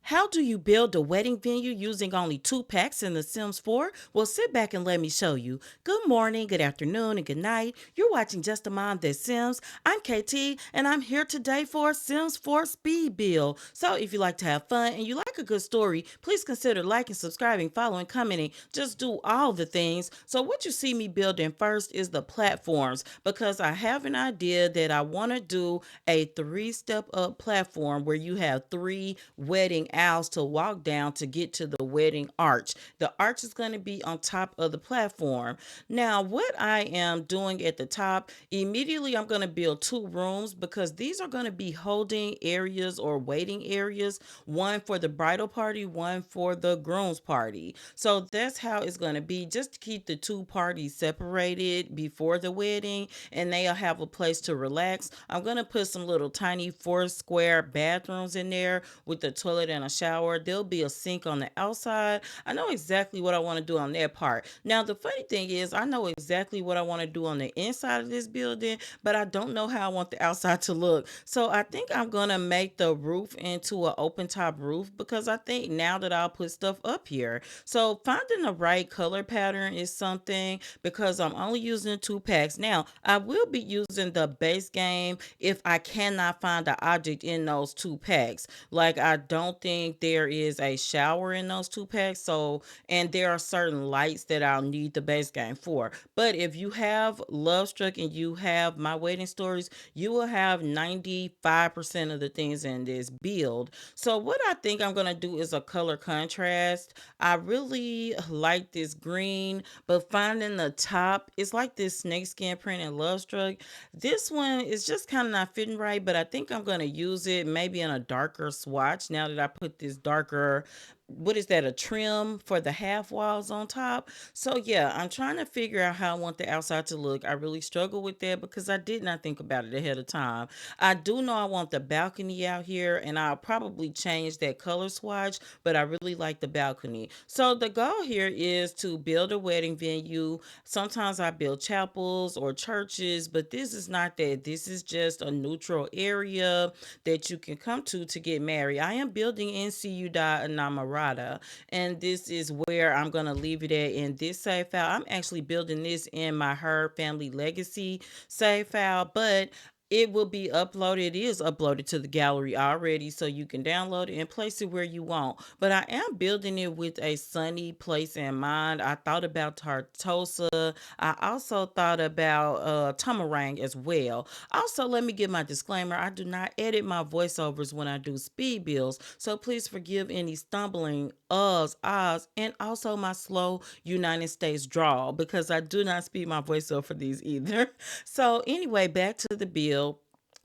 How do you build a wedding venue using only two packs in The Sims 4? Well, sit back and let me show you. Good morning, good afternoon, and good night. You're watching Just a Mom That Sims. I'm KT, and I'm here today for a Sims 4 speed build. So if you like to have fun and you like a good story, please consider liking, subscribing, following, commenting. Just do all the things. So what you see me building first is the platforms because I have an idea that I want to do a three-step up platform where you have three wedding aisles to walk down to get to the wedding arch. The arch is going to be on top of the platform. Now, what I am doing at the top, immediately I'm going to build two rooms because these are going to be holding areas or waiting areas, one for the bridal party, one for the groom's party. So that's how it's going to be, just to keep the two parties separated before the wedding and they'll have a place to relax. I'm going to put some little tiny four square bathrooms in there with a toilet and a shower. There'll be a sink on the outside. I know exactly what I want to do on that part. Now, the funny thing is, I know exactly what I want to do on the inside of this building, but I don't know how I want the outside to look. So I think I'm going to make the roof into an open top roof because I think now that I'll put stuff up here. So finding the right color pattern is something because I'm only using two packs. Now, I will be using the base game if I cannot find the object in those two packs. Like, I don't think there is a shower in those two packs. So, and there are certain lights that I'll need the base game for. But if you have Lovestruck and you have My Wedding Stories, you will have 95% of the things in this build. So, what I think I'm going to do is a color contrast. I really like this green, but finding the top, it's like this snakeskin print in Lovestruck. This one is just kind of not fitting right, but I think I'm going to use it maybe in a darker swatch now that I put this darker, what is that, a trim for the half walls on top. So yeah, I'm trying to figure out how I want the outside to look. I really struggle with that because I did not think about it ahead of time. I do know I want the balcony out here and I'll probably change that color swatch, but I really like the balcony. So the goal here is to build a wedding venue. Sometimes I build chapels or churches, but this is not that. This is just a neutral area that you can come to get married. I am building in Ciudad Enamorada, and this is where I'm going to leave it at in this save file. I'm actually building this in my Her Family Legacy save file, but it will be uploaded. It is uploaded to the gallery already, so you can download it and place it where you want. But I am building it with a sunny place in mind. I thought about Tartosa. I also thought about Tamarang as well. Also, let me give my disclaimer. I do not edit my voiceovers when I do speed builds, so please forgive any stumbling, uhs, ahs, and also my slow United States drawl because I do not speed my voiceover for these either. So anyway, back to the build.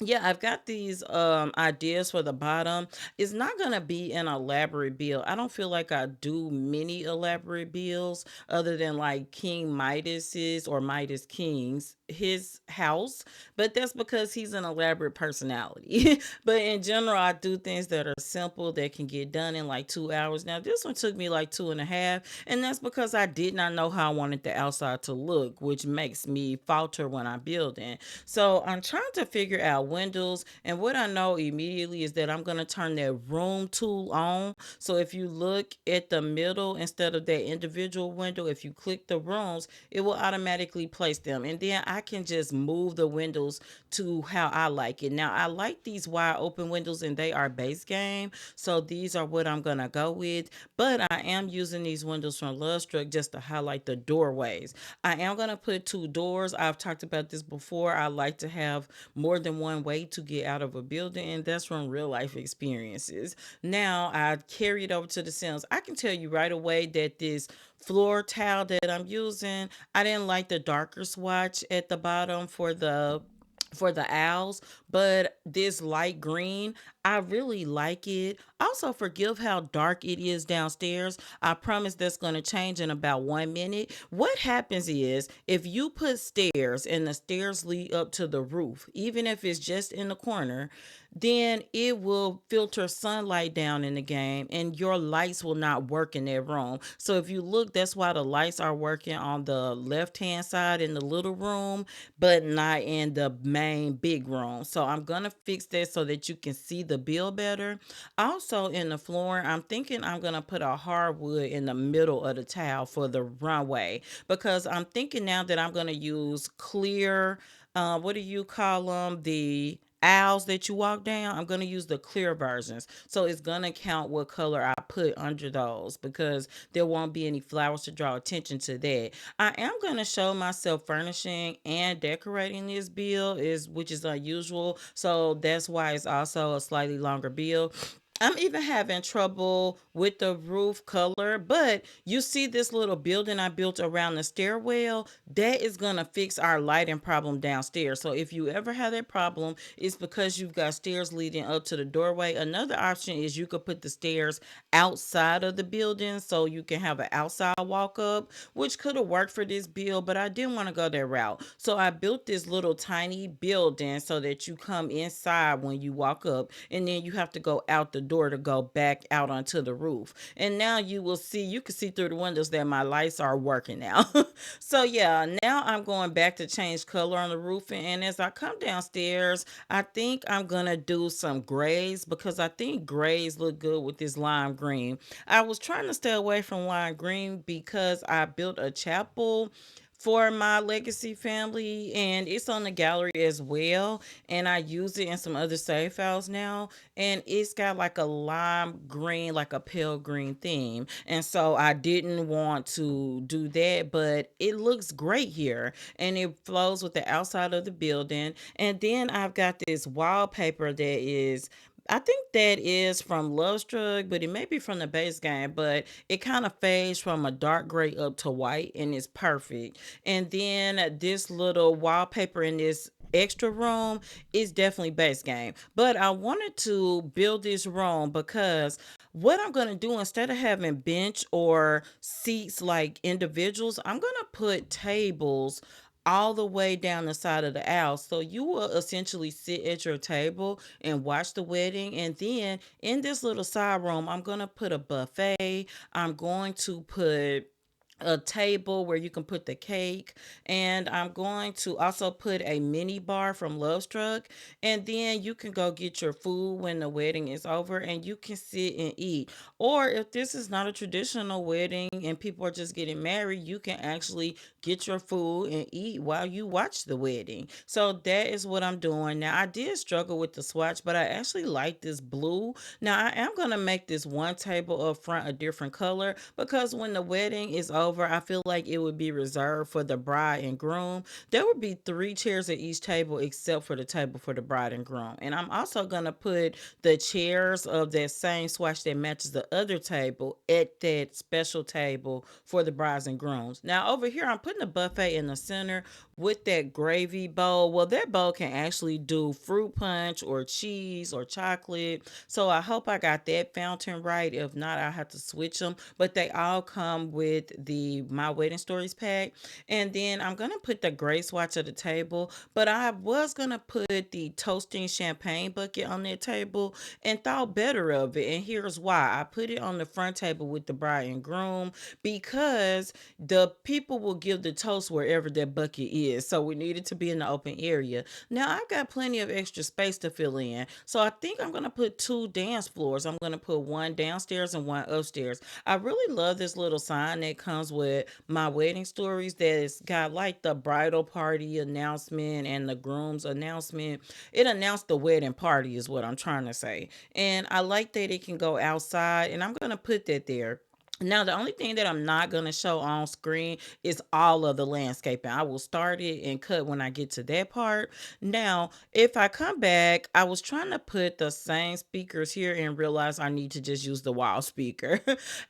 Yeah, I've got these ideas for the bottom. It's not gonna be an elaborate build. I don't feel like I do many elaborate builds other than like King Midas's or Midas King's his house, but that's because he's an elaborate personality. But in general, I do things that are simple that can get done in like 2 hours. Now, this one took me like two and a half, and that's because I did not know how I wanted the outside to look, which makes me falter when I'm building. So I'm trying to figure out windows, and what I know immediately is that I'm going to turn that room tool on. So if you look at the middle instead of that individual window, if you click the rooms, it will automatically place them. And then I can just move the windows to how I like it. Now, I like these wide open windows and they are base game. So these are what I'm going to go with. But I am using these windows from Lovestruck just to highlight the doorways. I am going to put two doors. I've talked about this before. I like to have more than one way to get out of a building, and that's from real life experiences. Now, I carry it over to the Sims. I can tell you right away that this floor tile that I'm using, I didn't like the darker swatch at the bottom for the owls, but this light green, I really like it. Also, forgive how dark it is downstairs. I promise that's going to change in about 1 minute. What happens is if you put stairs and the stairs lead up to the roof, even if it's just in the corner, then it will filter sunlight down in the game and your lights will not work in that room. So if you look, that's why the lights are working on the left hand side in the little room, but not in the main big room. So I'm gonna fix that so that you can see the bill better. Also in the flooring, I'm thinking I'm gonna put a hardwood in the middle of the tile for the runway because I'm thinking now that I'm gonna use clear, what do you call them? The aisles that you walk down, I'm going to use the clear versions. So it's going to count what color I put under those because there won't be any flowers to draw attention to that. I am going to show myself furnishing and decorating this bill is which is unusual. So that's why it's also a slightly longer bill. I'm even having trouble with the roof color, but you see this little building I built around the stairwell? That is going to fix our lighting problem downstairs. So if you ever have that problem, it's because you've got stairs leading up to the doorway. Another option is you could put the stairs outside of the building so you can have an outside walk up, which could have worked for this build, but I didn't want to go that route. So I built this little tiny building so that you come inside when you walk up and then you have to go out the door to go back out onto the roof. And now you can see through the windows that my lights are working now. So yeah, now I'm going back to change color on the roofing. And as I come downstairs, I think I'm gonna do some grays because I think grays look good with this lime green. I was trying to stay away from lime green because I built a chapel for my legacy family and it's on the gallery as well, and I use it in some other save files now, and it's got like a lime green, like a pale green theme, and so I didn't want to do that, but it looks great here and it flows with the outside of the building. And then I've got this wallpaper that is, I think that is from Lovestruck, but it may be from the base game. But it kind of fades from a dark gray up to white, and it's perfect. And then this little wallpaper in this extra room is definitely base game. But I wanted to build this room because what I'm gonna do instead of having bench or seats like individuals, I'm gonna put tables all the way down the side of the aisle. So you will essentially sit at your table and watch the wedding. And then in this little side room, I'm going to put a buffet. I'm going to put a table where you can put the cake, and I'm going to also put a mini bar from Lovestruck, and then you can go get your food when the wedding is over and you can sit and eat. Or if this is not a traditional wedding and people are just getting married, you can actually get your food and eat while you watch the wedding. So that is what I'm doing now. I did struggle with the swatch, but I actually like this blue. Now I am going to make this one table up front a different color because when the wedding is over, I feel like it would be reserved for the bride and groom. There would be three chairs at each table except for the table for the bride and groom. And I'm also going to put the chairs of that same swatch that matches the other table at that special table for the brides and grooms. Now over here, I'm putting the buffet in the center with that gravy bowl. Well, that bowl can actually do fruit punch or cheese or chocolate. So I hope I got that fountain right. If not, I'll have to switch them. But they all come with the My Wedding Stories pack. And then I'm gonna put the gray swatch at the table. But I was gonna put the toasting champagne bucket on that table and thought better of it. And here's why. I put it on the front table with the bride and groom because the people will give the toast wherever that bucket is. So we need it to be in the open area. Now I've got plenty of extra space to fill in. So I think I'm gonna put two dance floors. I'm gonna put one downstairs and one upstairs. I really love this little sign that comes with My Wedding Stories that's got like the bridal party announcement and the groom's announcement. It announced the wedding party is what I'm trying to say. And I like that it can go outside, and I'm gonna put that there. Now, the only thing that I'm not going to show on screen is all of the landscaping. I will start it and cut when I get to that part. Now, if I come back, I was trying to put the same speakers here and realize I need to just use the wall speaker.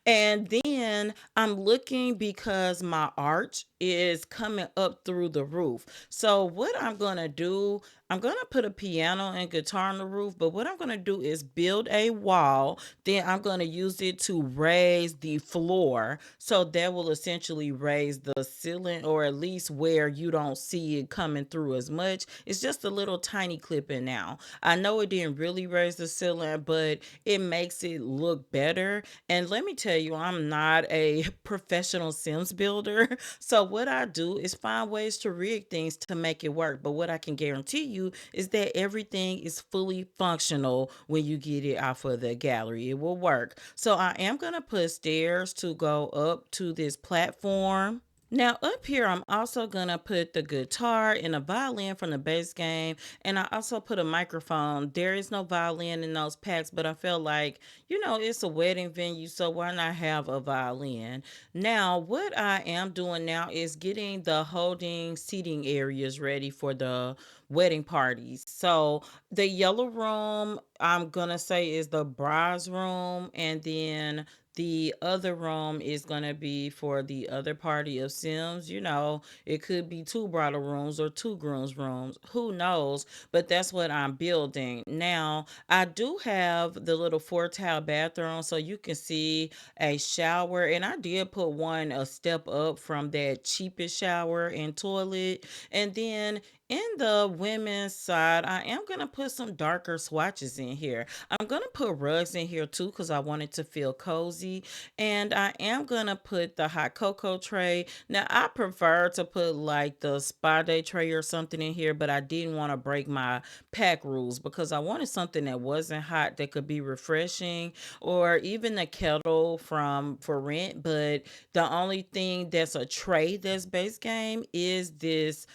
And then I'm looking because my arch is coming up through the roof. So, what I'm going to do, I'm gonna put a piano and guitar on the roof, but what I'm gonna do is build a wall. Then I'm gonna use it to raise the floor. So that will essentially raise the ceiling, or at least where you don't see it coming through as much. It's just a little tiny clipping now. I know it didn't really raise the ceiling, but it makes it look better. And let me tell you, I'm not a professional Sims builder. So what I do is find ways to rig things to make it work. But what I can guarantee you is that everything is fully functional when you get it off of the gallery. It will work. So I am going to put stairs to go up to this platform. Now, up here, I'm also going to put the guitar and a violin from the base game. And I also put a microphone. There is no violin in those packs, but I feel like, it's a wedding venue, so why not have a violin? Now, what I am doing now is getting the holding seating areas ready for the wedding parties. So, the yellow room, I'm going to say, is the bride's room. And then the other room is going to be for the other party of Sims. It could be two bridal rooms or two grooms rooms. Who knows? But that's what I'm building. Now, I do have the little four tile bathroom so you can see a shower. And I did put one a step up from that cheapest shower and toilet. And then in the women's side, I am going to put some darker swatches in here. I'm going to put rugs in here too because I want it to feel cozy. And I am going to put the hot cocoa tray. Now, I prefer to put like the spa day tray or something in here, but I didn't want to break my pack rules because I wanted something that wasn't hot that could be refreshing, or even a kettle from for rent. But the only thing that's a tray that's base game is this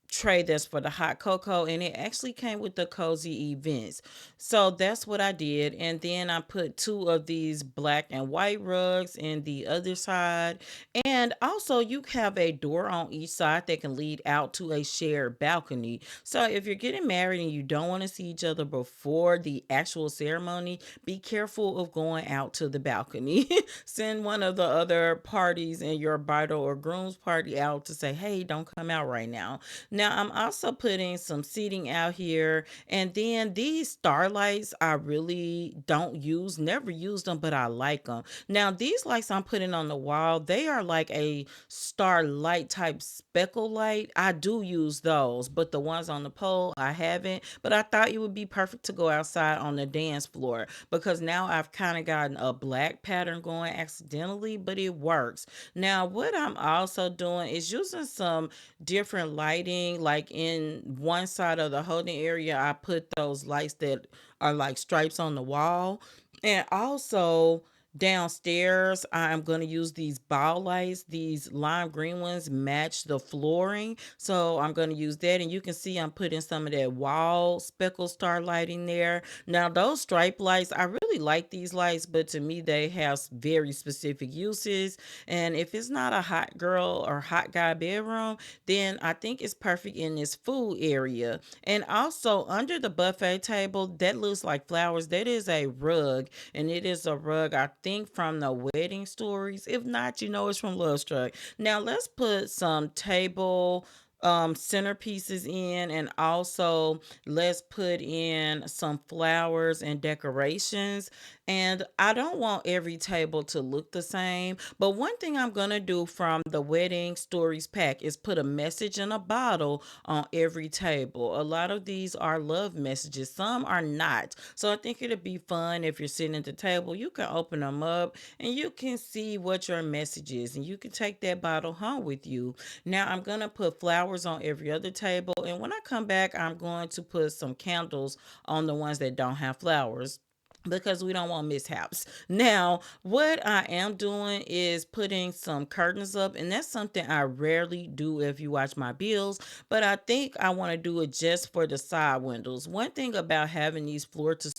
tray that's for the hot cocoa, and it actually came with the cozy events. So that's what I did. And then I put two of these black and white rugs in the other side. And also you have a door on each side that can lead out to a shared balcony. So if you're getting married and you don't want to see each other before the actual ceremony, be careful of going out to the balcony. Send one of the other parties in your bridal or groom's party out to say, hey, don't come out right now. Now, I'm also putting some seating out here. And then these starlights, I really don't use, never use them, but I like them. Now, these lights I'm putting on the wall, they are like a starlight type speckle light. I do use those, but the ones on the pole, I haven't. But I thought it would be perfect to go outside on the dance floor because now I've kind of gotten a black pattern going accidentally, but it works. Now, what I'm also doing is using some different lighting. Like in one side of the holding area, I put those lights that are like stripes on the wall. And also downstairs, I'm going to use these ball lights. These lime green ones match the flooring. So I'm going to use that. And you can see I'm putting some of that wall speckle star lighting there. Now, those stripe lights, I really like these lights, but to me, they have very specific uses. And if it's not a hot girl or hot guy bedroom, then I think it's perfect in this food area. And also under the buffet table, that looks like flowers. That is a rug, and it is a rug I think from the wedding stories. If not, it's from Lovestruck. Now let's put some table centerpieces in, and also let's put in some flowers and decorations. And I don't want every table to look the same, but one thing I'm gonna do from the wedding stories pack is put a message in a bottle on every table. A lot of these are love messages, some are not. So I think it'd be fun if you're sitting at the table, you can open them up and you can see what your message is, and you can take that bottle home with you. Now I'm gonna put flowers on every other table, and when I come back, I'm going to put some candles on the ones that don't have flowers because we don't want mishaps. Now, what I am doing is putting some curtains up, and that's something I rarely do if you watch my bills, but I think I want to do it just for the side windows. One thing about having these floor to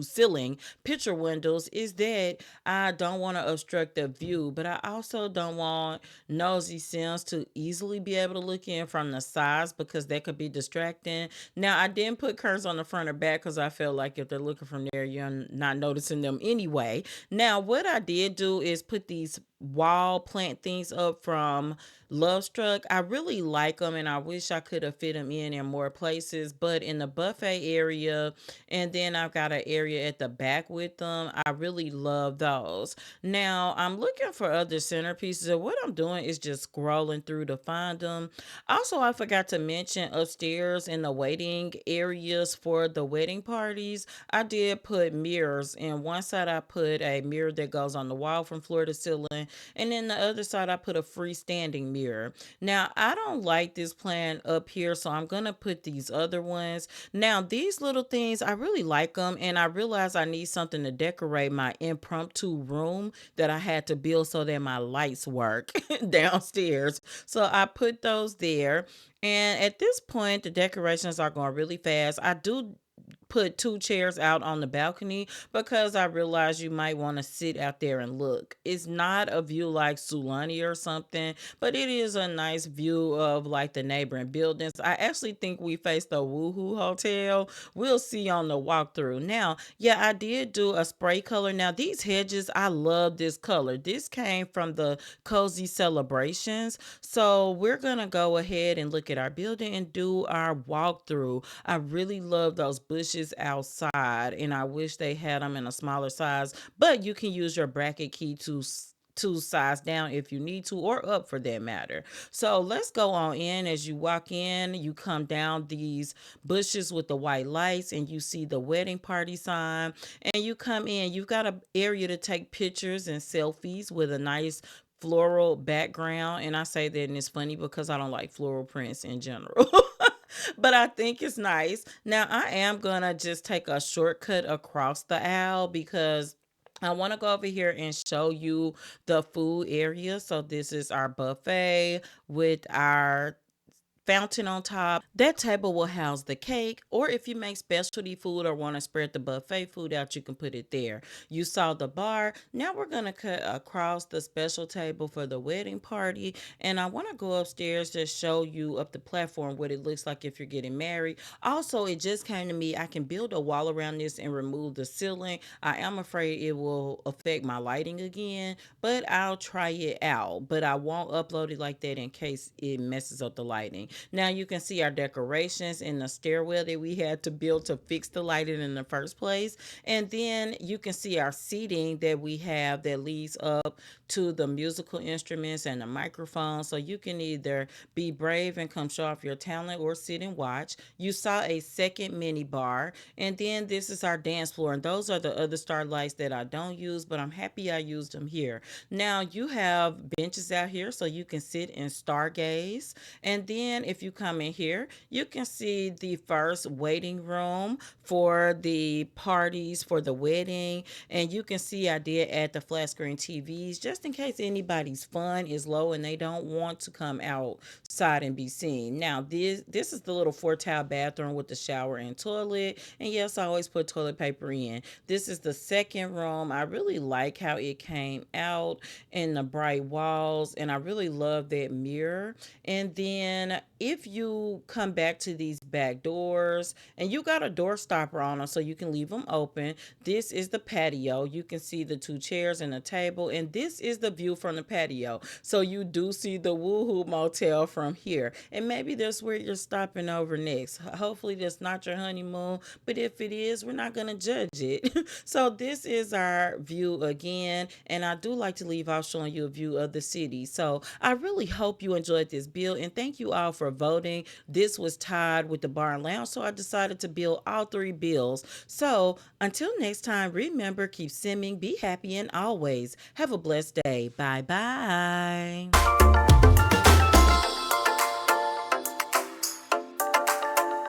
ceiling picture windows is that I don't want to obstruct the view, but I also don't want nosy Sims to easily be able to look in from the sides because that could be distracting. Now, I didn't put curtains on the front or back because I felt like if they're looking from there, you're not noticing them anyway. Now, what I did do is put these wall plant things up from Lovestruck. I really like them, and I wish I could have fit them in more places. But in the buffet area, and then I've got an area at the back with them. I really love those. Now I'm looking for other centerpieces, and what I'm doing is just scrolling through to find them. Also, I forgot to mention upstairs in the waiting areas for the wedding parties, I did put mirrors. In one side, I put a mirror that goes on the wall from floor to ceiling, and then the other side, I put a freestanding mirror. Now, I don't like this plan up here, so I'm gonna put these other ones. Now, these little things, I really like them, and I realize I need something to decorate my impromptu room that I had to build so that my lights work downstairs. So I put those there. And at this point, the decorations are going really fast. I do put two chairs out on the balcony because I realize you might want to sit out there and look. It's not a view like Sulani or something, but it is a nice view of like the neighboring buildings. I actually think we face the Woohoo Hotel. We'll see on the walkthrough. Now, yeah, I did do a spray color. Now, these hedges, I love this color. This came from the Cozy Celebrations. So we're going to go ahead and look at our building and do our walkthrough. I really love those bushes outside, and I wish they had them in a smaller size, but you can use your bracket key to size down if you need to, or up for that matter. So let's go on in. As you walk in, you come down these bushes with the white lights, and you see the wedding party sign, and you come in. You've got an area to take pictures and selfies with a nice floral background. And I say that, and it's funny because I don't like floral prints in general. But I think it's nice. Now, I am going to just take a shortcut across the aisle because I want to go over here and show you the food area. So, this is our buffet with our fountain on top. That table will house the cake, or if you make specialty food or want to spread the buffet food out, you can put it there. You saw the bar. Now we're going to cut across the special table for the wedding party, and I want to go upstairs to show you up the platform what it looks like if you're getting married. Also, it just came to me, I can build a wall around this and remove the ceiling. I am afraid it will affect my lighting again, but I'll try it out. But I won't upload it like that in case it messes up the lighting. Now you can see our decorations in the stairwell that we had to build to fix the lighting in the first place. And then you can see our seating that we have that leads up to the musical instruments and the microphone. So you can either be brave and come show off your talent or sit and watch. You saw a second mini bar. And then this is our dance floor. And those are the other star lights that I don't use, but I'm happy I used them here. Now you have benches out here so you can sit and stargaze. And then if you come in here, you can see the first waiting room for the parties for the wedding. And you can see I did add the flat screen TVs just in case anybody's fun is low and they don't want to come outside and be seen. Now this is the little four tile bathroom with the shower and toilet. And yes, I always put toilet paper in. This is the second room. I really like how it came out in the bright walls, and I really love that mirror. And then if you come back to these back doors, and you got a door stopper on them so you can leave them open, this is the patio. You can see the two chairs and a table, and this is the view from the patio. So you do see the Woohoo Motel from here. And maybe that's where you're stopping over next. Hopefully that's not your honeymoon, but if it is, we're not going to judge it. So this is our view again, and I do like to leave off showing you a view of the city. So I really hope you enjoyed this build, and thank you all for voting. This was tied with the bar and lounge, so I decided to build all three builds. So until next time, remember, keep simming, be happy, and always have a blessed day. Bye bye.